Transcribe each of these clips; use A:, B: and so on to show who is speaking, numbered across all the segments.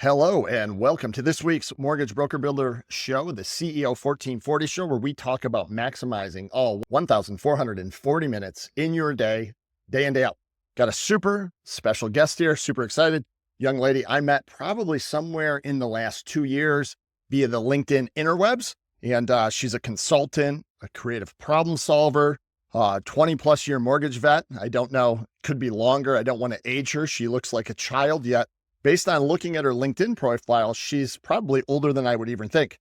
A: Hello, and welcome to this week's Mortgage Broker Builder Show, the CEO1440 Show, where we talk about maximizing all 1,440 minutes in your day, day in, day out. Got a super special guest here, super excited. Young lady I met probably somewhere in the last 2 years via the LinkedIn interwebs. And she's a consultant, a creative problem solver, 20 plus year mortgage vet. I don't know, could be longer. I don't want to age her. She looks like a child, yet based on looking at her LinkedIn profile, she's probably older than I would even think.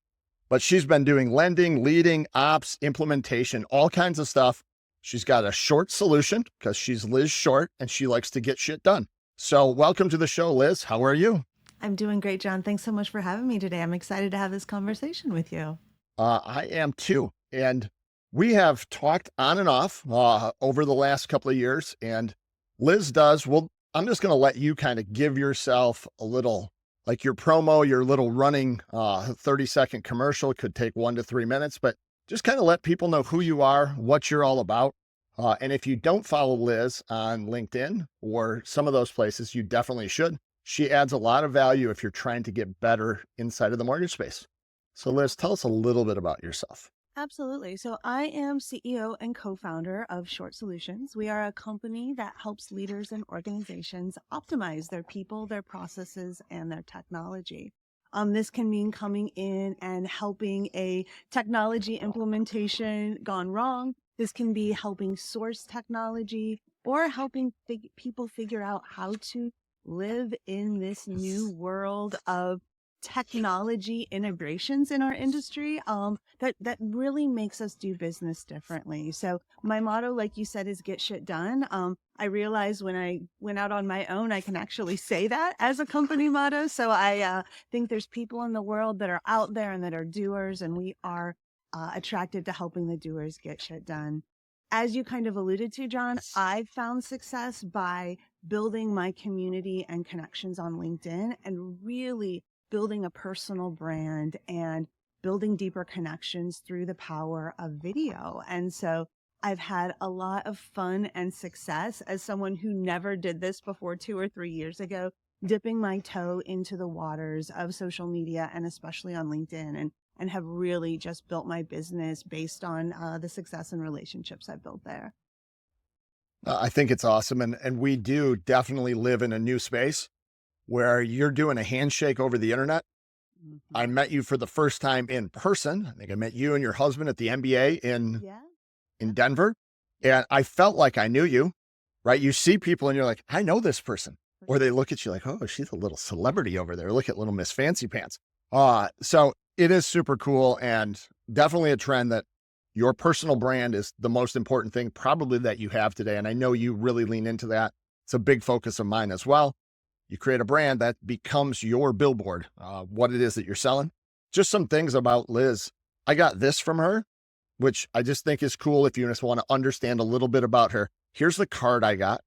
A: But she's been doing lending, leading, ops, implementation, all kinds of stuff. She's got a short solution because she's Liz Short and she likes to get shit done. So welcome to the show, Liz. How are you?
B: I'm doing great, John. Thanks so much for having me today. I'm excited to have this conversation with you.
A: I am too. And we have talked on and off over the last couple of years. And Liz does, well, I'm just going to let you kind of give yourself a little, like your promo, your little running 30-second commercial. It could take 1 to 3 minutes, but just kind of let people know who you are, what you're all about. And if you don't follow Liz on LinkedIn or some of those places, you definitely should. She adds a lot of value if you're trying to get better inside of the mortgage space. So Liz, tell us a little bit about yourself.
B: Absolutely. So I am CEO and co-founder of Short Solutions. We are a company that helps leaders and organizations optimize their people, their processes, and their technology. This can mean coming in and helping a technology implementation gone wrong. This can be helping source technology or helping people figure out how to live in this new world of technology integrations in our industry that really makes us do business differently. So my motto, like you said, is get shit done. I realized when I went out on my own, I can actually say that as a company motto. So I think there's people in the world that are out there and that are doers, and we are attracted to helping the doers get shit done. As you kind of alluded to, John, I've found success by building my community and connections on LinkedIn and really building a personal brand and building deeper connections through the power of video. And so I've had a lot of fun and success as someone who never did this before 2 or 3 years ago, dipping my toe into the waters of social media and especially on LinkedIn, and have really just built my business based on the success and relationships I've built there.
A: I think it's awesome. And we do definitely live in a new space where you're doing a handshake over the internet. I met you for the first time in person. I think I met you and your husband at the NBA in Denver. And I felt like I knew you, right? You see people and you're like, I know this person. Or they look at you like, oh, she's a little celebrity over there. Look at little Miss Fancy Pants. So it is super cool and definitely a trend that your personal brand is the most important thing probably that you have today. And I know you really lean into that. It's a big focus of mine as well. You create a brand that becomes your billboard, what it is that you're selling. Just some things about Liz. I got this from her, which I just think is cool if you just want to understand a little bit about her. Here's the card I got.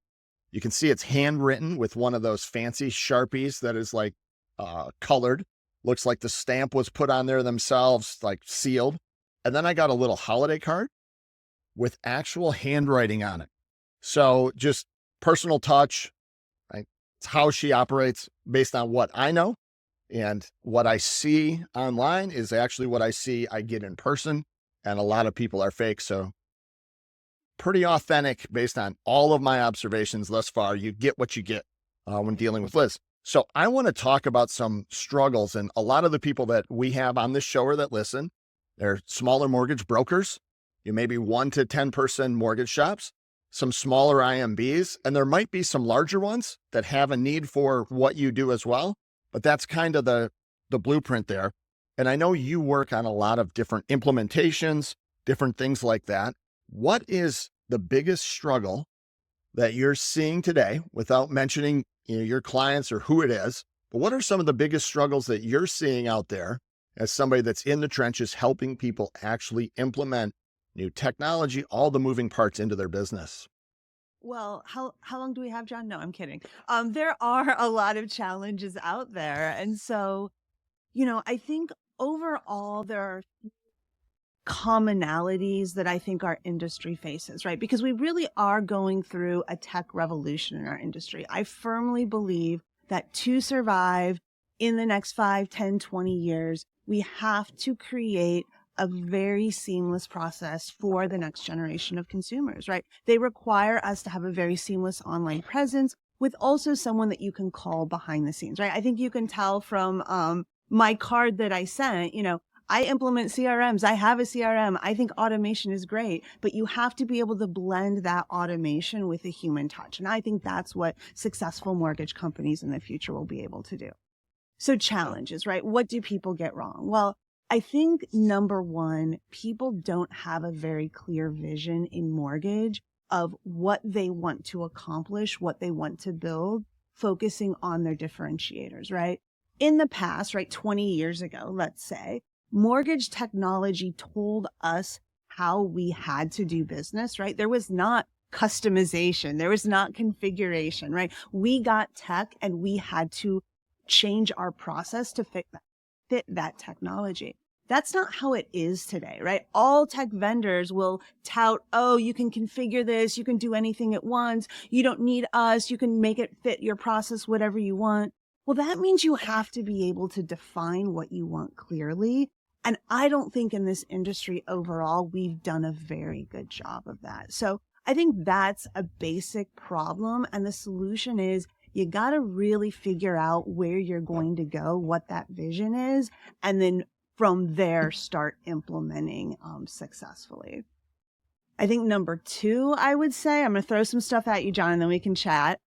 A: You can see it's handwritten with one of those fancy Sharpies that is like colored. Looks like the stamp was put on there themselves, like sealed. And then I got a little holiday card with actual handwriting on it. So just personal touch. It's how she operates based on what I know, and what I see online is actually what I see I get in person. And a lot of people are fake. So pretty authentic based on all of my observations thus far. You get what you get when dealing with Liz. So I want to talk about some struggles, and a lot of the people that we have on this show or that listen, they're smaller mortgage brokers. You may be 1 to 10 person mortgage shops, some smaller IMBs, and there might be some larger ones that have a need for what you do as well. But that's kind of the blueprint there. And I know you work on a lot of different implementations, different things like that. What is the biggest struggle that you're seeing today, without mentioning your clients or who it is, but what are some of the biggest struggles that you're seeing out there as somebody that's in the trenches helping people actually implement new technology, all the moving parts into their business?
B: Well, how long do we have, John? No, I'm kidding. There are a lot of challenges out there. And so, I think overall there are commonalities that I think our industry faces, right? Because we really are going through a tech revolution in our industry. I firmly believe that to survive in the next 5, 10, 20 years, we have to create a very seamless process for the next generation of consumers, right? They require us to have a very seamless online presence with also someone that you can call behind the scenes, right? I think you can tell from my card that I sent, I implement CRMs. I have a CRM. I think automation is great, but you have to be able to blend that automation with a human touch. And I think that's what successful mortgage companies in the future will be able to do. So challenges, right? What do people get wrong? Well, I think number one, people don't have a very clear vision in mortgage of what they want to accomplish, what they want to build, focusing on their differentiators, right? In the past, right, 20 years ago, let's say, mortgage technology told us how we had to do business, right? There was not customization. There was not configuration, right? We got tech and we had to change our process to fit that technology. That's not how it is today, right? All tech vendors will tout, oh, you can configure this, you can do anything at once, you don't need us, you can make it fit your process, whatever you want. Well, that means you have to be able to define what you want clearly. And I don't think in this industry overall, we've done a very good job of that. So I think that's a basic problem. And the solution is you got to really figure out where you're going to go, what that vision is, and then from there, start implementing successfully. I think number two, I would say, I'm going to throw some stuff at you, John, and then we can chat,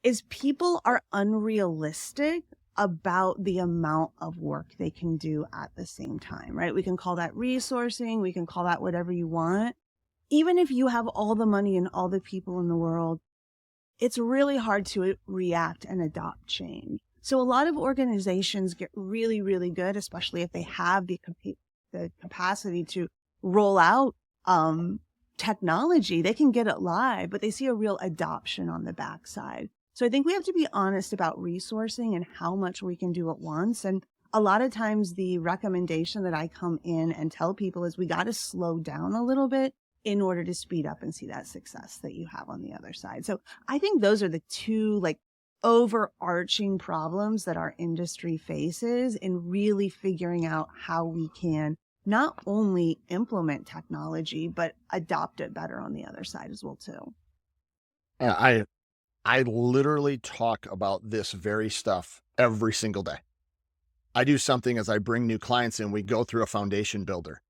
B: is people are unrealistic about the amount of work they can do at the same time, right? We can call that resourcing. We can call that whatever you want. Even if you have all the money and all the people in the world, it's really hard to react and adopt change. So a lot of organizations get really, really good, especially if they have the capacity to roll out technology. They can get it live, but they see a real adoption on the backside. So I think we have to be honest about resourcing and how much we can do at once. And a lot of times the recommendation that I come in and tell people is we got to slow down a little bit in order to speed up and see that success that you have on the other side. So I think those are the two overarching problems that our industry faces in really figuring out how we can not only implement technology, but adopt it better on the other side as well too.
A: Yeah, I literally talk about this very stuff every single day. I do something as I bring new clients in, we go through a foundation builder.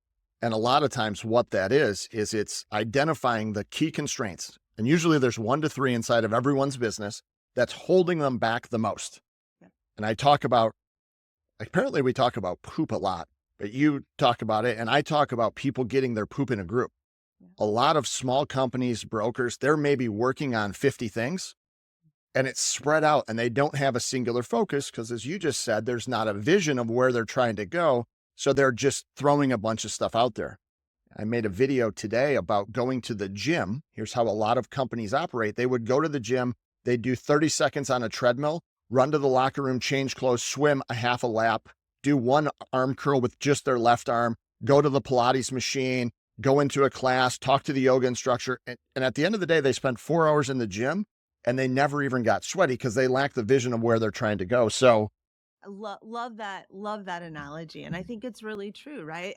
A: And a lot of times what that is it's identifying the key constraints. And usually there's 1 to 3 inside of everyone's business that's holding them back the most. Yeah. And apparently we talk about poop a lot, but you talk about it and I talk about people getting their poop in a group. Yeah. A lot of small companies, brokers, they're maybe working on 50 things and it's spread out and they don't have a singular focus because as you just said, there's not a vision of where they're trying to go. So they're just throwing a bunch of stuff out there. I made a video today about going to the gym. Here's how a lot of companies operate. They would go to the gym, they'd do 30 seconds on a treadmill, run to the locker room, change clothes, swim a half a lap, do 1 arm curl with just their left arm, go to the Pilates machine, go into a class, talk to the yoga instructor. And at the end of the day, they spent 4 hours in the gym and they never even got sweaty because they lack the vision of where they're trying to go. So
B: love that analogy. And I think it's really true, right?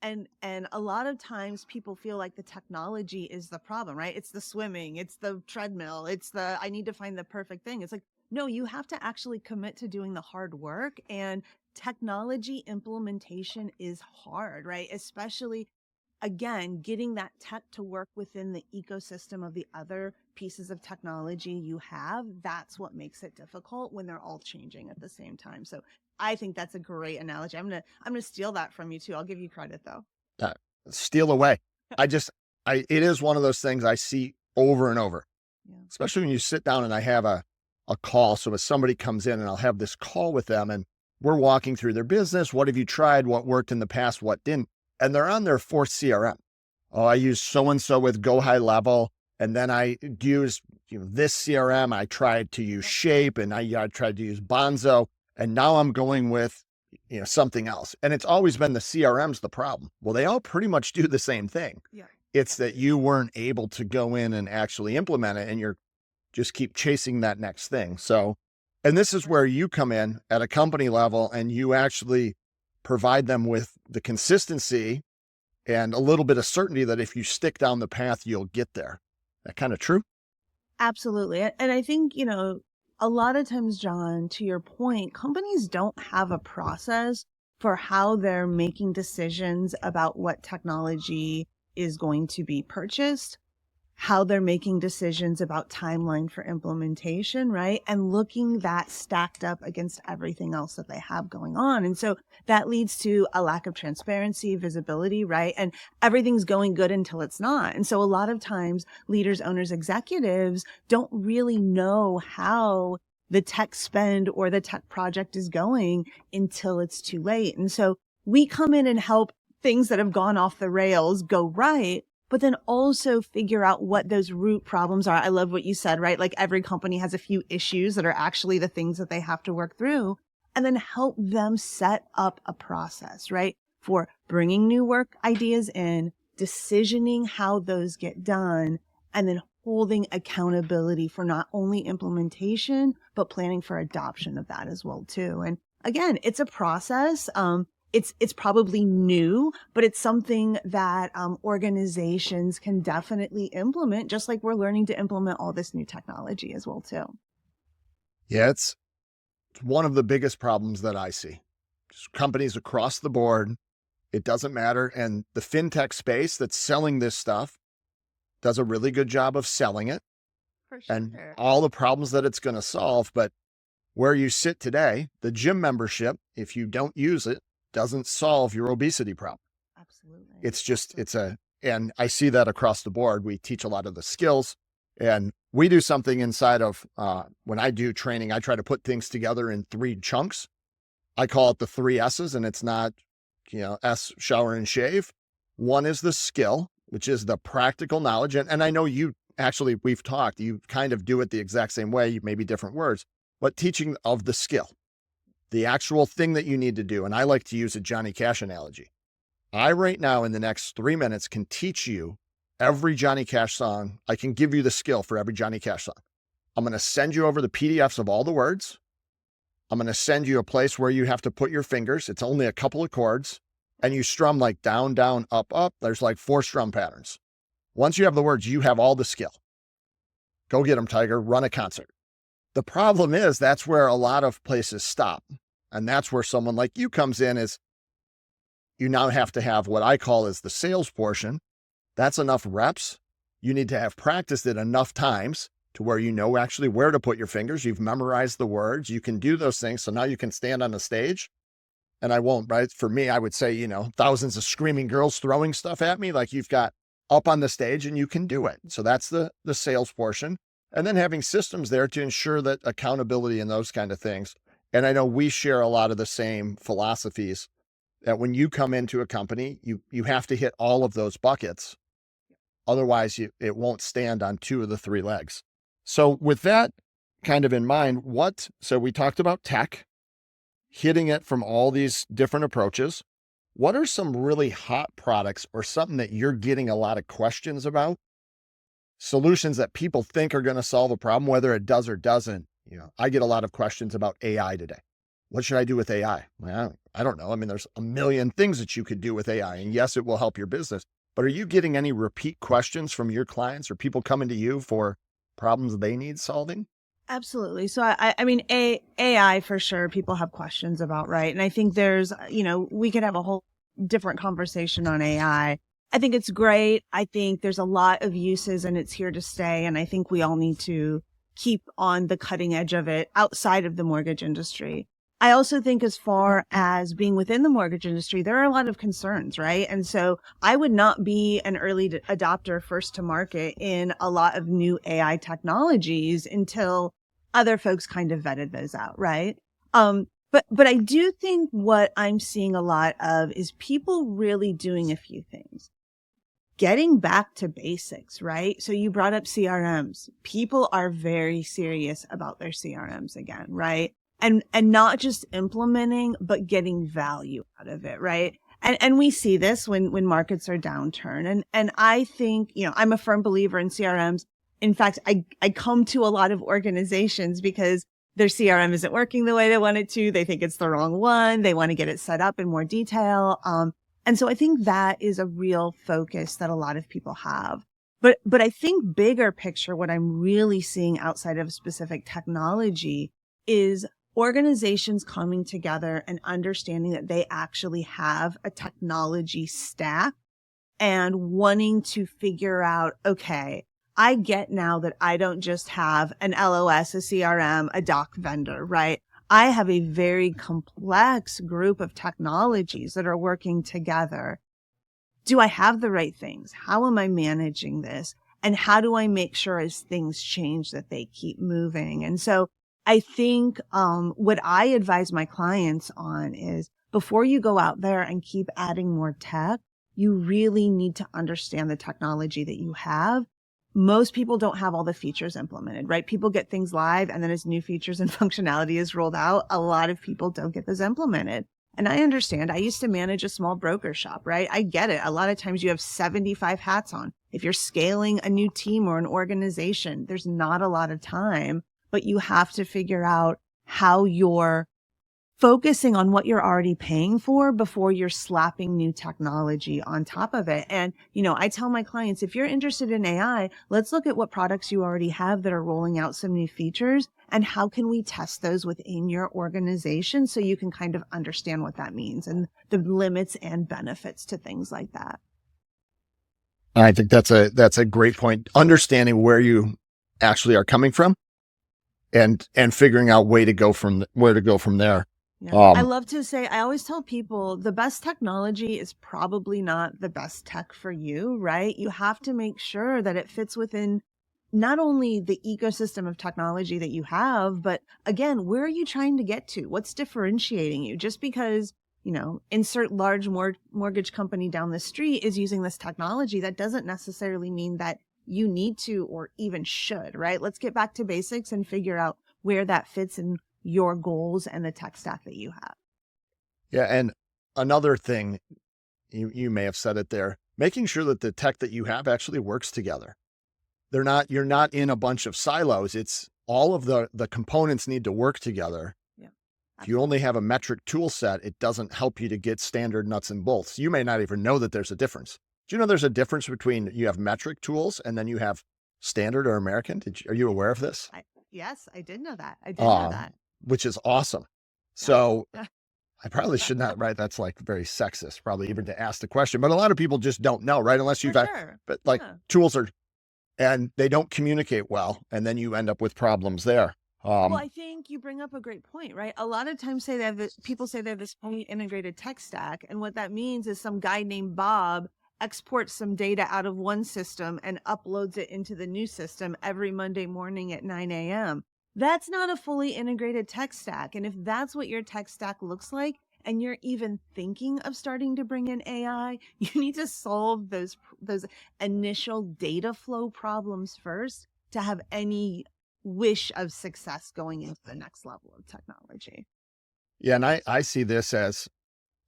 B: And a lot of times people feel like the technology is the problem, right? It's the swimming, it's the treadmill, I need to find the perfect thing. It's like, no, you have to actually commit to doing the hard work, and technology implementation is hard, right? Especially, again, getting that tech to work within the ecosystem of the other pieces of technology you have. That's what makes it difficult when they're all changing at the same time. So I think that's a great analogy. I'm gonna steal that from you too. I'll give you credit though.
A: Steal away. It is one of those things I see over and over, especially when you sit down and I have a call. So if somebody comes in and I'll have this call with them and we're walking through their business. What have you tried? What worked in the past? What didn't? And they're on their 4th CRM. Oh, I use so-and-so with Go High Level. And then I use this CRM. I tried to use Shape and I tried to use Bonzo. And now I'm going with something else. And it's always been the CRM's the problem. Well, they all pretty much do the same thing. Yeah. It's that you weren't able to go in and actually implement it and you're just keep chasing that next thing. So And this is where you come in at a company level and you actually provide them with the consistency and a little bit of certainty that if you stick down the path, you'll get there. That kind of true?
B: Absolutely. And I think, a lot of times, John, to your point, companies don't have a process for how they're making decisions about what technology is going to be purchased, how they're making decisions about timeline for implementation, right? And looking that stacked up against everything else that they have going on. And so that leads to a lack of transparency, visibility, right? And everything's going good until it's not. And so a lot of times leaders, owners, executives don't really know how the tech spend or the tech project is going until it's too late. And so we come in and help things that have gone off the rails go right, but then also figure out what those root problems are. I love what you said, right? Like every company has a few issues that are actually the things that they have to work through, and then help them set up a process, right? For bringing new work ideas in, decisioning how those get done, and then holding accountability for not only implementation, but planning for adoption of that as well too. And again, it's a process. It's probably new, but it's something that organizations can definitely implement, just like we're learning to implement all this new technology as well too.
A: Yeah, it's one of the biggest problems that I see. Just companies across the board, it doesn't matter. And the fintech space that's selling this stuff does a really good job of selling it
B: For sure.
A: and all the problems that it's going to solve. But where you sit today, the gym membership, if you don't use it, doesn't solve your obesity problem.
B: Absolutely.
A: It's just, and I see that across the board. We teach a lot of the skills, and we do something inside of, when I do training, I try to put things together in 3 chunks. I call it the 3 S's, and it's not, S, shower and shave. One is the skill, which is the practical knowledge. And I know we've talked, you kind of do it the exact same way, maybe different words, but teaching of the skill. The actual thing that you need to do. And I like to use a Johnny Cash analogy. I right now in the next 3 minutes can teach you every Johnny Cash song. I can give you the skill for every Johnny Cash song. I'm going to send you over the PDFs of all the words. I'm going to send you a place where you have to put your fingers. It's only a couple of chords and you strum like down, down, up, up. There's like 4 strum patterns. Once you have the words, you have all the skill. Go get them, Tiger. Run a concert. The problem is that's where a lot of places stop. And that's where someone like you comes in is you now have to have what I call is the sales portion. That's enough reps. You need to have practiced it enough times to where you know actually where to put your fingers. You've memorized the words. You can do those things. So now you can stand on the stage. And I won't, right? For me, I would say, thousands of screaming girls throwing stuff at me. Like you've got up on the stage and you can do it. So that's the sales portion. And then having systems there to ensure that accountability and those kind of things. And I know we share a lot of the same philosophies that when you come into a company, you have to hit all of those buckets. Otherwise, it won't stand on 2 of the 3 legs. So with that kind of in mind, so we talked about tech, hitting it from all these different approaches. What are some really hot products or something that you're getting a lot of questions about? Solutions that people think are going to solve a problem, whether it does or doesn't. I get a lot of questions about AI today. What should I do with AI? Well, I don't know. I mean, there's a million things that you could do with AI, and yes, it will help your business, but are you getting any repeat questions from your clients or people coming to you for problems they need solving?
B: Absolutely. So I mean, AI for sure, people have questions about, right? And I think there's, we could have a whole different conversation on AI. I think it's great. I think there's a lot of uses and it's here to stay. And I think we all need to keep on the cutting edge of it outside of the mortgage industry. I also think as far as being within the mortgage industry, there are a lot of concerns, right? And so I would not be an early adopter first to market in a lot of new AI technologies until other folks kind of vetted those out, right? But I do think what I'm seeing a lot of is people really doing a few things. Getting back to basics, right? So you brought up CRMs. People are very serious about their CRMs again, right? And not just implementing, but getting value out of it, right? And we see this when markets are downturn. And I think, I'm a firm believer in CRMs. In fact, I come to a lot of organizations because their CRM isn't working the way they want it to. They think it's the wrong one. They want to get it set up in more detail. And so I think that is a real focus that a lot of people have. But I think bigger picture, what I'm really seeing outside of specific technology is organizations coming together and understanding that they actually have a technology stack and wanting to figure out, okay, I get now that I don't just have an LOS, a CRM, a doc vendor, right? I have a very complex group of technologies that are working together. Do I have the right things? How am I managing this? And how do I make sure as things change that they keep moving? And so I think what I advise my clients on is before you go out there and keep adding more tech, you really need to understand the technology that you have. Most people don't have all the features implemented, right? People get things live, and then as new features and functionality is rolled out, a lot of people don't get those implemented. And I understand. I used to manage a small broker shop, right? I get it. A lot of times you have 75 hats on. If you're scaling a new team or an organization, there's not a lot of time, but you have to figure out how you're focusing on what you're already paying for before you're slapping new technology on top of it. And, I tell my clients, if you're interested in AI, let's look at what products you already have that are rolling out some new features and how can we test those within your organization so you can kind of understand what that means and the limits and benefits to things like that.
A: I think that's a great point. Understanding where you actually are coming from and figuring out where to go from there.
B: Yeah. I love to say, I always tell people the best technology is probably not the best tech for you, right? You have to make sure that it fits within not only the ecosystem of technology that you have, but again, where are you trying to get to? What's differentiating you? Just because, insert large mortgage company down the street is using this technology, that doesn't necessarily mean that you need to or even should, right? Let's get back to basics and figure out where that fits in your goals and the tech stack that you have.
A: Yeah. And another thing, you may have said it there, making sure that the tech that you have actually works together. You're not in a bunch of silos. It's all of the components need to work together.
B: Yeah.
A: If you only have a metric tool set, it doesn't help you to get standard nuts and bolts. You may not even know that there's a difference. Do you know there's a difference between you have metric tools and then you have standard or American? Are you aware of this?
B: Yes, I did know that. I did know that.
A: Which is awesome. So I probably should not, right? That's like very sexist, probably even to ask the question, but a lot of people just don't know, right? Unless you've but like tools and they don't communicate well. And then you end up with problems there.
B: Well, I think you bring up a great point, right? A lot of times people say they have this fully integrated tech stack. And what that means is some guy named Bob exports some data out of one system and uploads it into the new system every Monday morning at 9 a.m. That's not a fully integrated tech stack. And if that's what your tech stack looks like, and you're even thinking of starting to bring in AI, you need to solve those initial data flow problems first to have any wish of success going into the next level of technology.
A: Yeah. And I see this as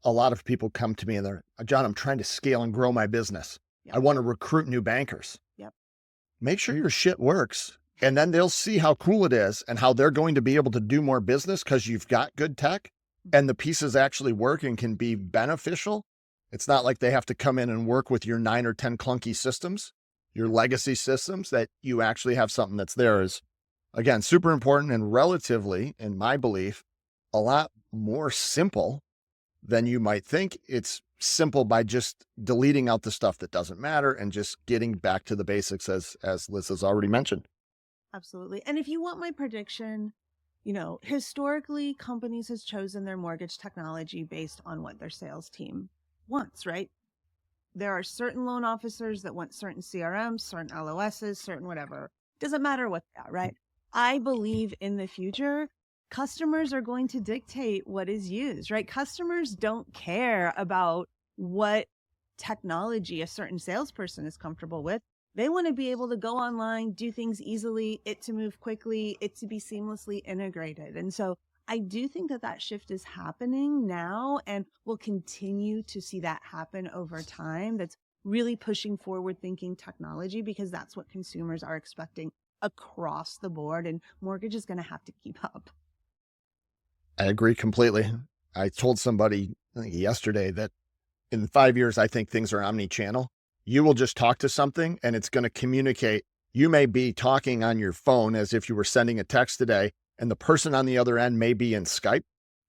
A: a lot of people come to me and they're, John, I'm trying to scale and grow my business. Yep. I want to recruit new bankers.
B: Yep.
A: Make sure your shit works. And then they'll see how cool it is and how they're going to be able to do more business because you've got good tech and the pieces actually work and can be beneficial. It's not like they have to come in and work with your 9 or 10 clunky systems, your legacy systems, that you actually have something that's there is, again, super important and relatively, in my belief, a lot more simple than you might think. It's simple by just deleting out the stuff that doesn't matter and just getting back to the basics as Liz has already mentioned.
B: Absolutely. And if you want my prediction, historically companies has chosen their mortgage technology based on what their sales team wants, right? There are certain loan officers that want certain CRMs, certain LOSs, certain whatever. Doesn't matter what that, right? I believe in the future, customers are going to dictate what is used, right? Customers don't care about what technology a certain salesperson is comfortable with. They want to be able to go online, do things easily, it to move quickly, it to be seamlessly integrated. And so I do think that shift is happening now, and we'll continue to see that happen over time. That's really pushing forward thinking technology because that's what consumers are expecting across the board, and mortgage is going to have to keep up.
A: I agree completely. I told somebody, I think yesterday, that in 5 years, I think things are omni-channel. You will just talk to something and it's going to communicate. You may be talking on your phone as if you were sending a text today, and the person on the other end may be in Skype,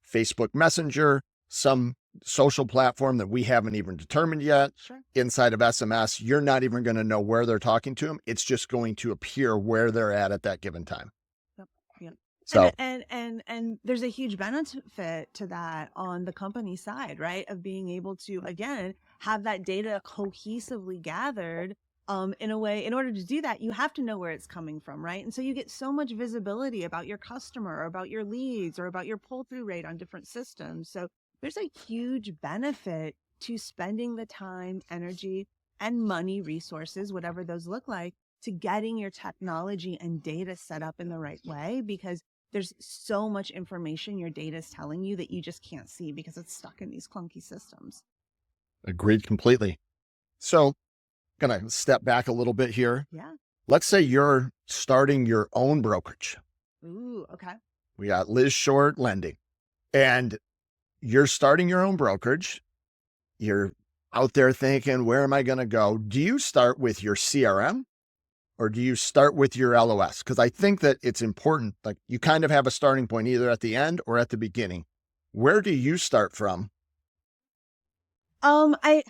A: Facebook Messenger, some social platform that we haven't even determined yet.
B: Sure.
A: Inside of SMS, you're not even going to know where they're talking to them. It's just going to appear where they're at that given time.
B: Yep. Yep.
A: So
B: And there's a huge benefit to that on the company side, right? Of being able to, again, have that data cohesively gathered. In a way, in order to do that, you have to know where it's coming from, right? And so you get so much visibility about your customer, or about your leads, or about your pull-through rate on different systems. So there's a huge benefit to spending the time, energy, and money, resources, whatever those look like, to getting your technology and data set up in the right way, because there's so much information your data is telling you that you just can't see because it's stuck in these clunky systems.
A: agreed completely. So going to step back a little bit here.
B: Yeah.
A: Let's say you're starting your own brokerage.
B: Ooh, okay.
A: We got Liz Short Lending, and you're starting your own brokerage. You're out there thinking, where am I going to go? Do you start with your CRM or do you start with your LOS? Because I think that it's important. Like, you kind of have a starting point either at the end or at the beginning. Where do you start from?
B: I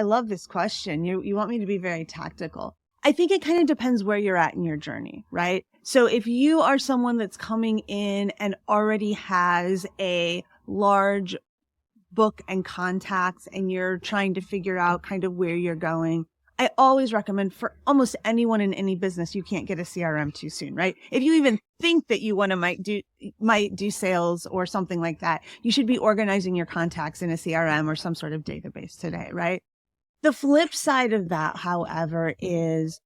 B: love this question. You want me to be very tactical. I think it kind of depends where you're at in your journey, right? So if you are someone that's coming in and already has a large book and contacts, and you're trying to figure out kind of where you're going, I always recommend, for almost anyone in any business, you can't get a CRM too soon, right? If you even think that you might do sales or something like that, you should be organizing your contacts in a CRM or some sort of database today, right? The flip side of that, however, is,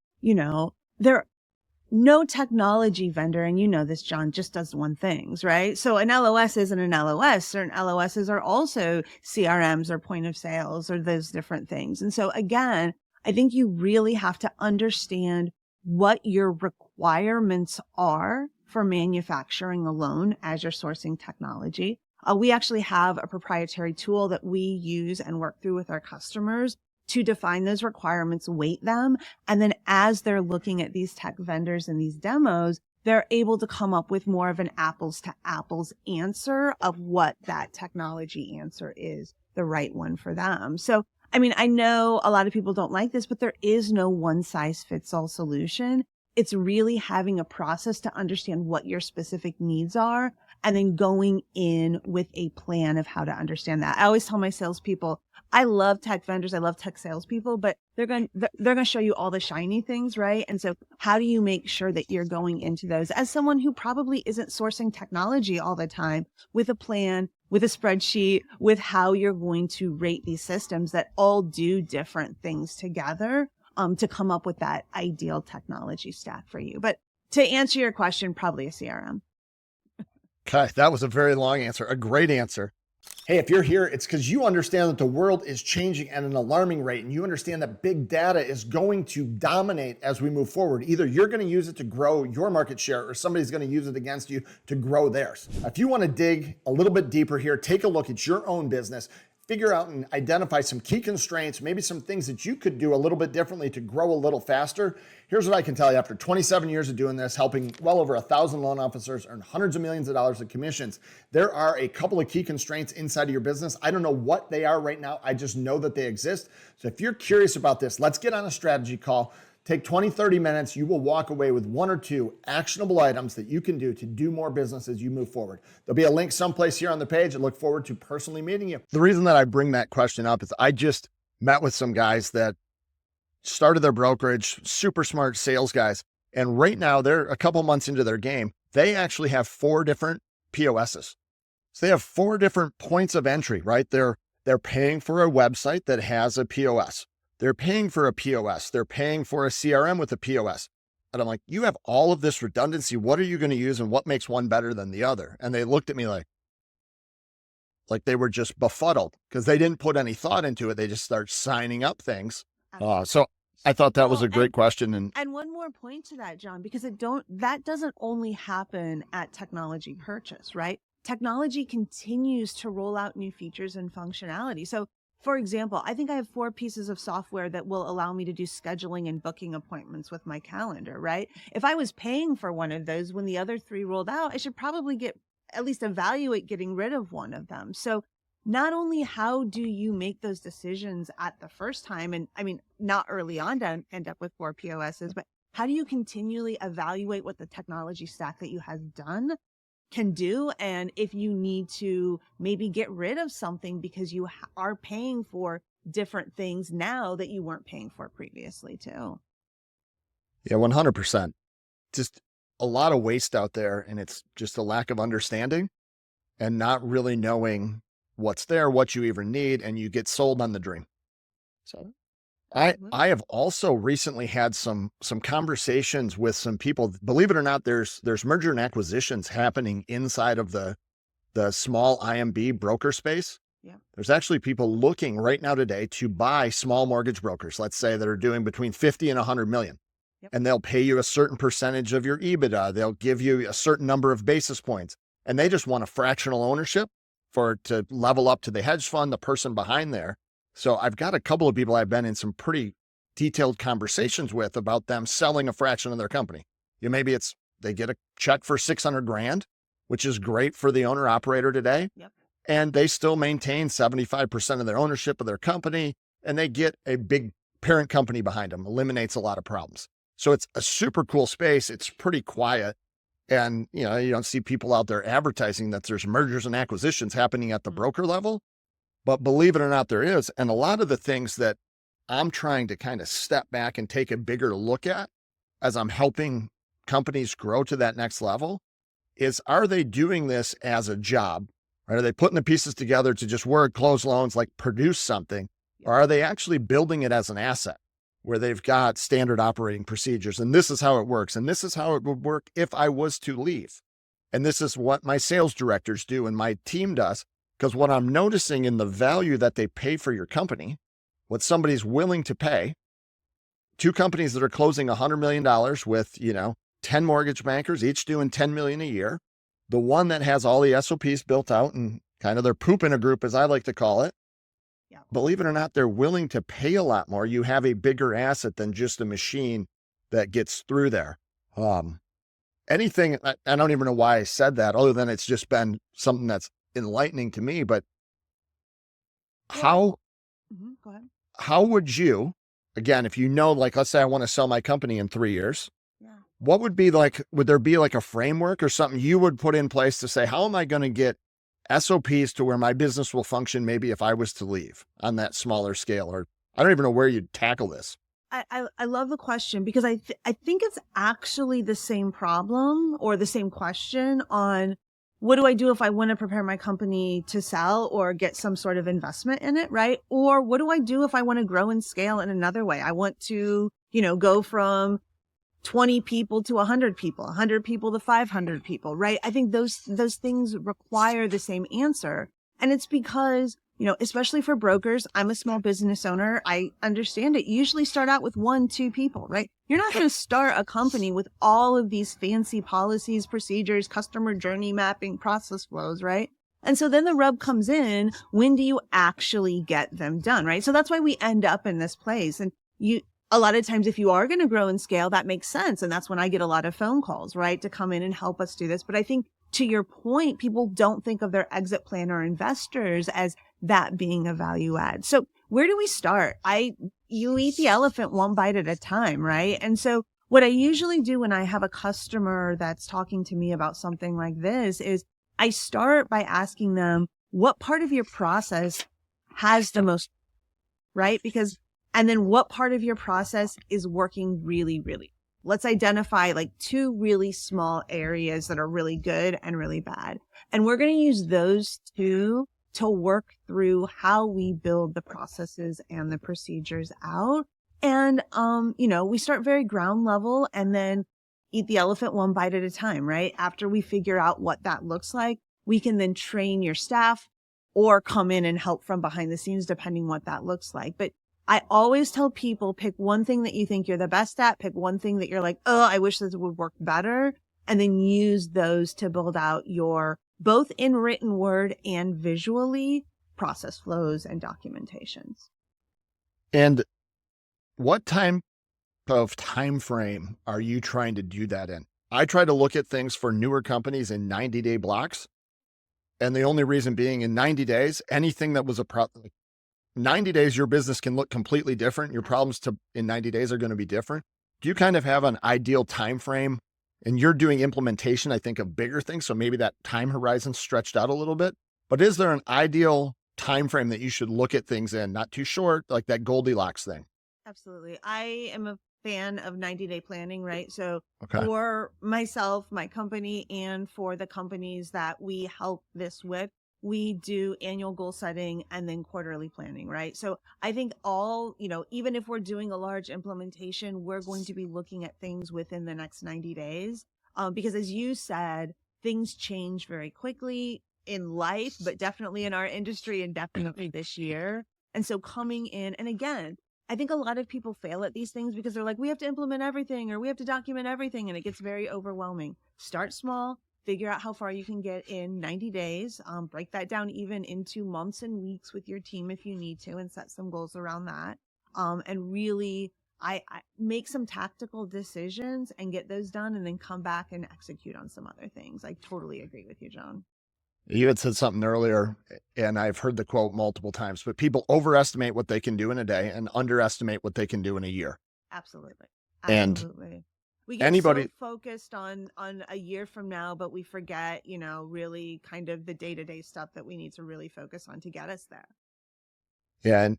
B: no technology vendor, and you know this, John, just does one thing, right? So an LOS isn't an LOS. Certain LOSs are also CRMs or point of sales or those different things. And so again, I think you really have to understand what your requirements are for manufacturing a loan as you're sourcing technology. We actually have a proprietary tool that we use and work through with our customers to define those requirements, weight them, and then as they're looking at these tech vendors and these demos, they're able to come up with more of an apples to apples answer of what that technology answer is, the right one for them. So, I mean, I know a lot of people don't like this, but there is no one size fits all solution. It's really having a process to understand what your specific needs are and then going in with a plan of how to understand that. I always tell my salespeople, I love tech vendors, I love tech salespeople, but they're going to show you all the shiny things, right? And so how do you make sure that you're going into those as someone who probably isn't sourcing technology all the time, with a plan, with a spreadsheet, with how you're going to rate these systems that all do different things together, to come up with that ideal technology stack for you. But to answer your question, probably a CRM.
A: Okay, that was a very long answer, a great answer. Hey, if you're here, it's because you understand that the world is changing at an alarming rate, and you understand that big data is going to dominate as we move forward. Either you're going to use it to grow your market share, or somebody's going to use it against you to grow theirs. If you want to dig a little bit deeper here, take a look at your own business, figure out and identify some key constraints, maybe some things that you could do a little bit differently to grow a little faster. Here's what I can tell you. After 27 years of doing this, helping well over 1,000 loan officers earn hundreds of millions of dollars in commissions, there are a couple of key constraints inside of your business. I don't know what they are right now. I just know that they exist. So if you're curious about this, let's get on a strategy call. Take 20, 30 minutes. You will walk away with 1 or 2 actionable items that you can do to do more business as you move forward. There'll be a link someplace here on the page. I look forward to personally meeting you. The reason that I bring that question up is I just met with some guys that started their brokerage, super smart sales guys. And right now they're a couple months into their game. They actually have 4 different POSs. So they have 4 different points of entry, right? They're paying for a website that has a POS. They're paying for a POS. They're paying for a CRM with a POS. And I'm like, you have all of this redundancy. What are you going to use and what makes one better than the other? And they looked at me like they were just befuddled because they didn't put any thought into it. They just start signing up things. So I thought that was a great question.
B: And one more point to that, John, because that doesn't only happen at technology purchase, right? technology continues to roll out new features and functionality. So for example, I think I have 4 pieces of software that will allow me to do scheduling and booking appointments with my calendar, right? If I was paying for one of those when the other 3 rolled out, I should probably at least evaluate getting rid of one of them. So not only how do you make those decisions at the first time, and I mean, not early on to end up with 4 POSs, but how do you continually evaluate what the technology stack that you have done can do, and if you need to maybe get rid of something because you are paying for different things now that you weren't paying for previously too.
A: Yeah, 100%. Just a lot of waste out there, and it's just a lack of understanding and not really knowing what's there, what you even need, and you get sold on the dream. So I have also recently had some conversations with some people. Believe it or not, there's merger and acquisitions happening inside of the small IMB broker space.
B: Yeah.
A: There's actually people looking right now today to buy small mortgage brokers, let's say, that are doing between 50 and 100 million.
B: Yep.
A: And they'll pay you a certain percentage of your EBITDA. They'll give you a certain number of basis points, and they just want a fractional ownership to level up to the hedge fund, the person behind there. So I've got a couple of people I've been in some pretty detailed conversations with about them selling a fraction of their company. Maybe they get a check for 600 grand, which is great for the owner operator today.
B: Yep.
A: And they still maintain 75% of their ownership of their company, and they get a big parent company behind them. Eliminates a lot of problems. So it's a super cool space. It's pretty quiet. And, you don't see people out there advertising that there's mergers and acquisitions happening at the broker level. But believe it or not, there is. And a lot of the things that I'm trying to kind of step back and take a bigger look at as I'm helping companies grow to that next level is, are they doing this as a job? Right? Are they putting the pieces together to just work, close loans, like produce something? Or are they actually building it as an asset where they've got standard operating procedures? And this is how it works. And this is how it would work if I was to leave. And this is what my sales directors do and my team does. Because what I'm noticing in the value that they pay for your company, what somebody's willing to pay, 2 companies that are closing $100 million with, 10 mortgage bankers, each doing 10 million a year. The one that has all the SOPs built out and kind of their poop in a group, as I like to call it.
B: Yeah.
A: Believe it or not, they're willing to pay a lot more. You have a bigger asset than just a machine that gets through there. Anything, I don't even know why I said that, other than it's just been something that's enlightening to me. But
B: Go ahead.
A: How would you, again, if let's say I want to sell my company in 3 years, what would be would there be a framework or something you would put in place to say, how am I going to get SOPs to where my business will function maybe if I was to leave on that smaller scale? Or I don't even know where you'd tackle this.
B: I love the question, because I think it's actually the same problem or the same question on, what do I do if I want to prepare my company to sell or get some sort of investment in it, right? Or what do I do if I want to grow and scale in another way? I want to, go from 20 people to 100 people, 100 people to 500 people, right? I think those things require the same answer. And it's because, especially for brokers, I'm a small business owner. I understand it. You usually start out with 1-2 people, right? You're not going to start a company with all of these fancy policies, procedures, customer journey mapping, process flows, right? And so then the rub comes in, when do you actually get them done, right? So that's why we end up in this place. And a lot of times, if you are going to grow and scale, that makes sense. And that's when I get a lot of phone calls, right, to come in and help us do this. But I think, to your point, people don't think of their exit plan or investors as that being a value add. So where do we start? You eat the elephant one bite at a time, right? And so what I usually do when I have a customer that's talking to me about something like this is I start by asking them, what part of your process has the most, right? And then what part of your process is working really, really? Let's identify 2 really small areas that are really good and really bad. And we're going to use those 2 to work through how we build the processes and the procedures out. And, we start very ground level and then eat the elephant one bite at a time, right? After we figure out what that looks like, we can then train your staff or come in and help from behind the scenes, depending what that looks like. But I always tell people, pick one thing that you think you're the best at, pick one thing that you're like, oh, I wish this would work better, and then use those to build out your both in written word and visually, process flows and documentations.
A: And what time frame are you trying to do that in? I try to look at things for newer companies in 90-day blocks. And the only reason being in 90 days, anything that was 90 days, your business can look completely different. Your problems in 90 days are going to be different. Do you kind of have an ideal time frame? And you're doing implementation, I think, of bigger things. So maybe that time horizon stretched out a little bit. But is there an ideal time frame that you should look at things in? Not too short, like that Goldilocks thing.
B: Absolutely. I am a fan of 90-day planning, right? So
A: Okay.
B: for myself, my company, and for the companies that we help this with, we do annual goal setting and then quarterly planning, right? So I think even if we're doing a large implementation, we're going to be looking at things within the next 90 days. Because as you said, things change very quickly in life, but definitely in our industry and definitely this year. And so coming in, and again, I think a lot of people fail at these things because they're like, we have to implement everything or we have to document everything. And it gets very overwhelming. Start small, figure out how far you can get in 90 days, break that down even into months and weeks with your team if you need to, and set some goals around that. And really, I make some tactical decisions and get those done and then come back and execute on some other things. I totally agree with you, John.
A: You had said something earlier, and I've heard the quote multiple times, but people overestimate what they can do in a day and underestimate what they can do in a year.
B: Absolutely.
A: And
B: Absolutely. We get
A: anybody,
B: so focused on a year from now, but we forget, really kind of the day-to-day stuff that we need to really focus on to get us there.
A: yeah, and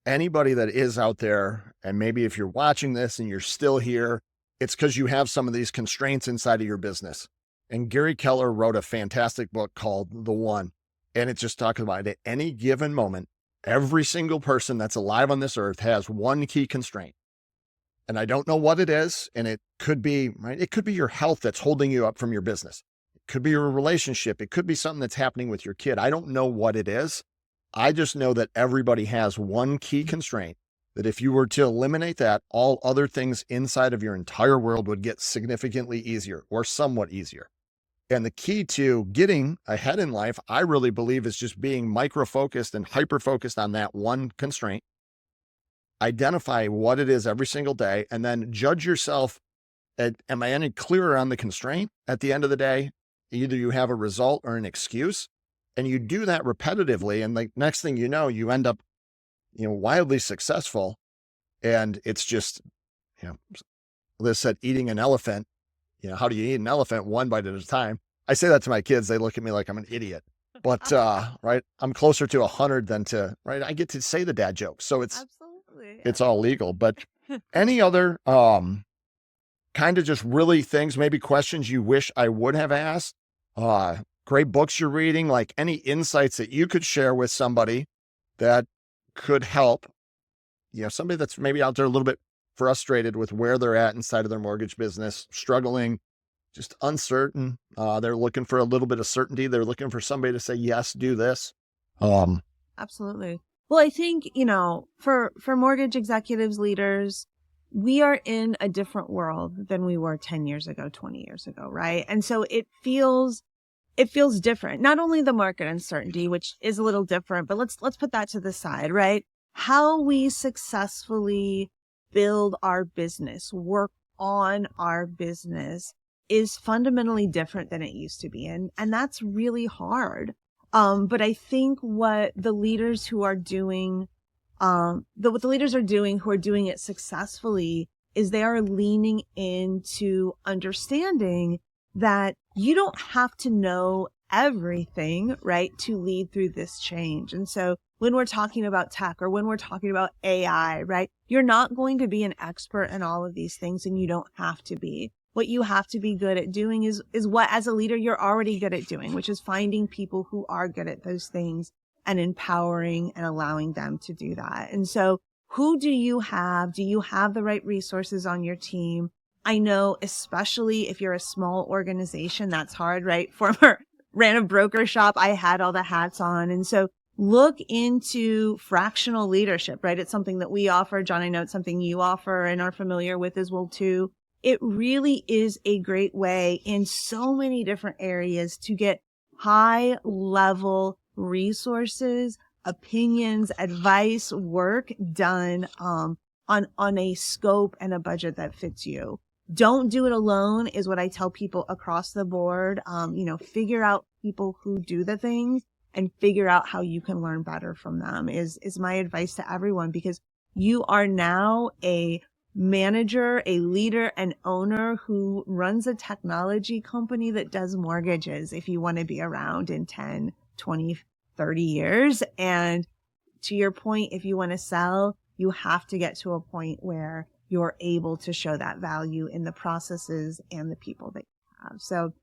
A: anybody that is out there, and maybe if you're watching this and you're still here, it's because you have some of these constraints inside of your business. And Gary Keller wrote a fantastic book called The One. And it just talks about at any given moment, every single person that's alive on this earth has one key constraint. And I don't know what it is. And it could be, right? It could be your health that's holding you up from your business. It could be your relationship. It could be something that's happening with your kid. I don't know what it is. I just know that everybody has one key constraint that if you were to eliminate that, all other things inside of your entire world would get significantly easier or somewhat easier. And the key to getting ahead in life, I really believe, is just being micro-focused and hyper-focused on that one constraint. Identify what it is every single day, and then judge yourself. Am I any clearer on the constraint? At the end of the day, either you have a result or an excuse, and you do that repetitively. And like next thing you know, you end up, wildly successful. And it's just, Liz said, eating an elephant. How do you eat an elephant? One bite at a time. I say that to my kids. They look at me like I'm an idiot, but, right. I'm closer to 100 than right. I get to say the dad joke. So
B: Absolutely.
A: it's all legal, but any other, kind of just really things, maybe questions you wish I would have asked, great books you're reading, like any insights that you could share with somebody that could help, somebody that's maybe out there a little bit frustrated with where they're at inside of their mortgage business, struggling, just uncertain. They're looking for a little bit of certainty. They're looking for somebody to say, yes, do this.
B: Absolutely. Well, I think, for mortgage executives, leaders, we are in a different world than we were 10 years ago, 20 years ago, right? And so it feels different. Not only the market uncertainty, which is a little different, but let's put that to the side, right? How we successfully build our business, work on our business is fundamentally different than it used to be. And that's really hard. But I think what the leaders who are doing, what the leaders are doing who are doing it successfully is they are leaning into understanding that you don't have to know everything, right, to lead through this change. And so when we're talking about tech or when we're talking about AI, right, you're not going to be an expert in all of these things, and you don't have to be. What you have to be good at doing is what, as a leader, you're already good at doing, which is finding people who are good at those things and empowering and allowing them to do that. And so who do you have? Do you have the right resources on your team? I know, especially if you're a small organization, that's hard, right? Ran a broker shop. I had all the hats on. And so look into fractional leadership, right? It's something that we offer. John, I know it's something you offer and are familiar with as well too. It really is a great way in so many different areas to get high level resources, opinions, advice, work done on a scope and a budget that fits you. Don't do it alone is what I tell people across the board. Figure out people who do the things and figure out how you can learn better from them is my advice to everyone, because you are now a manager, a leader, an owner who runs a technology company that does mortgages if you want to be around in 10, 20, 30 years. And to your point, if you want to sell, you have to get to a point where you're able to show that value in the processes and the people that you have. So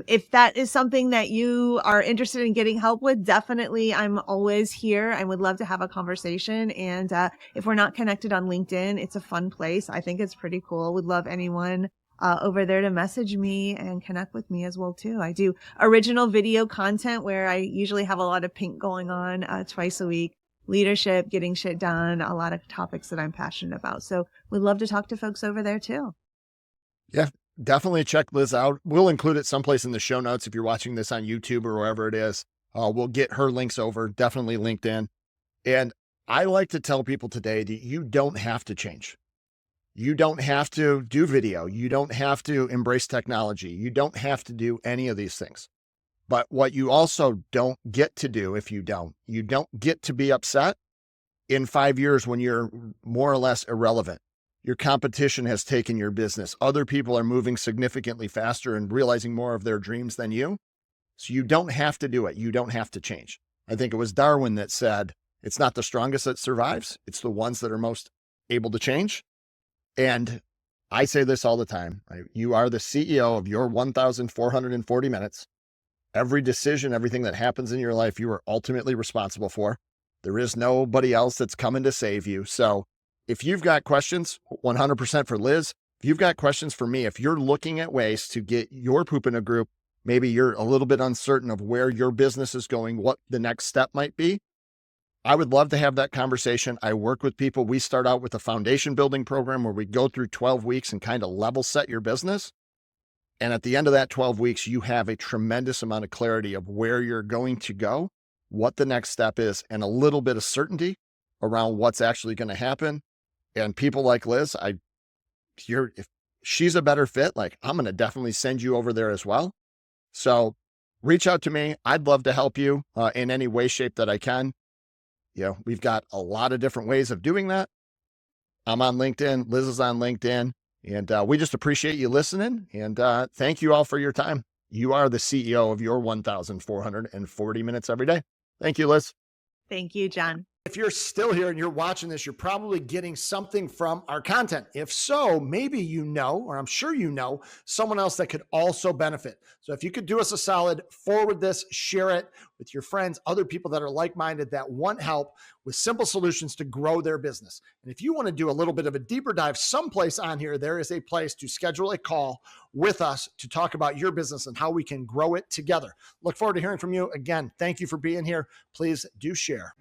B: if that is something that you are interested in getting help with, definitely I'm always here. I would love to have a conversation. And if we're not connected on LinkedIn, it's a fun place. I think it's pretty cool. Would love anyone over there to message me and connect with me as well too. I do original video content where I usually have a lot of pink going on twice a week. Leadership, getting shit done, a lot of topics that I'm passionate about. So we'd love to talk to folks over there too.
A: Yeah, definitely check Liz out. We'll include it someplace in the show notes if you're watching this on YouTube or wherever it is. We'll get her links over, definitely LinkedIn. And I like to tell people today that you don't have to change. You don't have to do video. You don't have to embrace technology. You don't have to do any of these things. But what you also don't get to do, if you don't get to be upset in 5 years when you're more or less irrelevant. Your competition has taken your business. Other people are moving significantly faster and realizing more of their dreams than you. So you don't have to do it. You don't have to change. I think it was Darwin that said, it's not the strongest that survives. It's the ones that are most able to change. And I say this all the time. You are the CEO of your 1,440 minutes. Every decision, everything that happens in your life, you are ultimately responsible for. There is nobody else that's coming to save you. So if you've got questions, 100% for Liz, if you've got questions for me, if you're looking at ways to get your poop in a group, maybe you're a little bit uncertain of where your business is going, what the next step might be, I would love to have that conversation. I work with people. We start out with a foundation building program where we go through 12 weeks and kind of level set your business. And at the end of that 12 weeks, you have a tremendous amount of clarity of where you're going to go, what the next step is, and a little bit of certainty around what's actually going to happen. And people like Liz, if she's a better fit, I'm going to definitely send you over there as well. So reach out to me. I'd love to help you in any way, shape that I can. We've got a lot of different ways of doing that. I'm on LinkedIn. Liz is on LinkedIn. And we just appreciate you listening. And thank you all for your time. You are the CEO of your 1,440 minutes every day. Thank you, Liz.
B: Thank you, John.
A: If you're still here and you're watching this, you're probably getting something from our content. If so, maybe or I'm sure someone else that could also benefit. So if you could do us a solid, forward this, share it with your friends, other people that are like-minded that want help with simple solutions to grow their business. And if you want to do a little bit of a deeper dive someplace on here, there is a place to schedule a call with us to talk about your business and how we can grow it together. Look forward to hearing from you. Again, thank you for being here. Please do share.